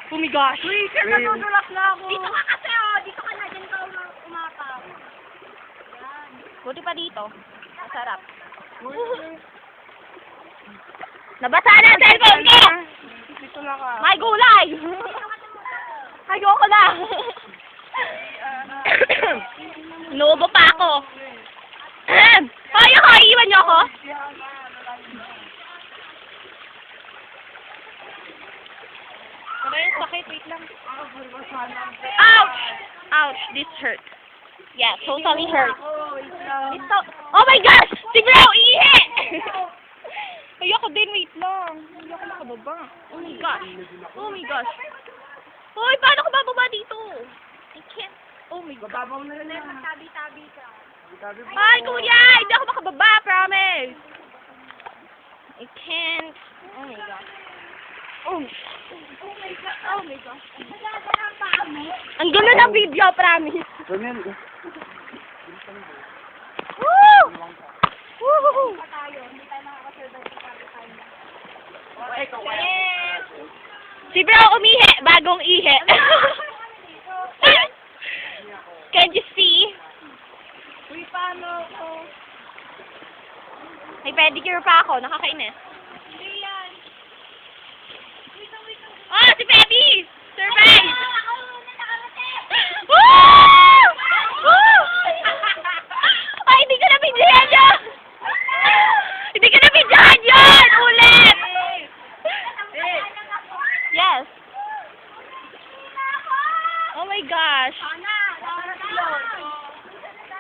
Oh my gosh. Wait, sir, natutulak na ako. Dito ka kasi, oh. Dito ka na. Diyan ka umapaw. Yan. Buti pa dito. Masarap. Nabasa na ang cellphone ko! Dito na ka. May gulay! Ayoko na! Nuubo pa ako. Kaya ka, iiwan niyo ako? Ano yung sakit? Wait lang. Ouch! Ouch! This hurt. Yeah, totally hurt. It's so... Oh my gosh! Si bro, ihi! Ayoko din, wait lang. Ayoko makababa. Oh my gosh. Oh my gosh. Hoy, paano ko bababa dito? I can't. Oh my God. Babaw na rin. Tabi-tabi ka. Hi, kuya! Hindi ako makababa, promise! I can't. Oh my gosh. Oh. Oh my God. Oh my God. Nagagana ang paa mo. Ang gulo ng video, promise. Ganyan. Woo! Woo! Pa tayo. Hindi tayo makakasurvive sa tayo. Yes! Si bro umihi, bagong ihi. Can you see? Uy, paano ako? May pedicure pa ako, nakakainis. Hindi yan. Ah, si Peppy! Surprise! Ako na nakarating. Woo! Woo! Ay, hindi ko na bigyan yun! Hindi ko na bigyan yun! Ulit! Yes. Oh my gosh.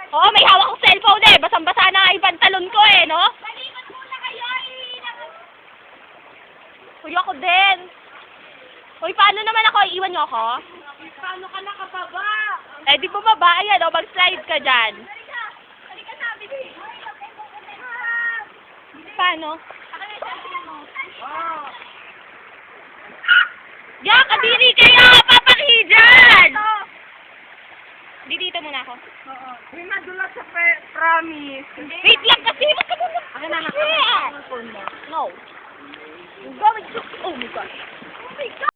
Oo, may hawak kong cellphone eh. Basang-basa na yung pantalon ko eh, no? Balikan muna kayo. Uy, ako din. Uy, paano naman ako? Iiwan niyo ako? Paano ka nakababa? Eh, di bumaba. Ayan, o. Mag-slide ka dyan. Halika sabi ko. Paano? Ako na sabi mo. Oh. Diyan, kadiri kayo! Papaki dyan! Di dito muna ako. Oo. Uy, nadulas sa promise. Wait lang kasi. Wag ka muna. Akin na, Yeah. phone mo. No. You're going to... Oh my gosh. Oh my God.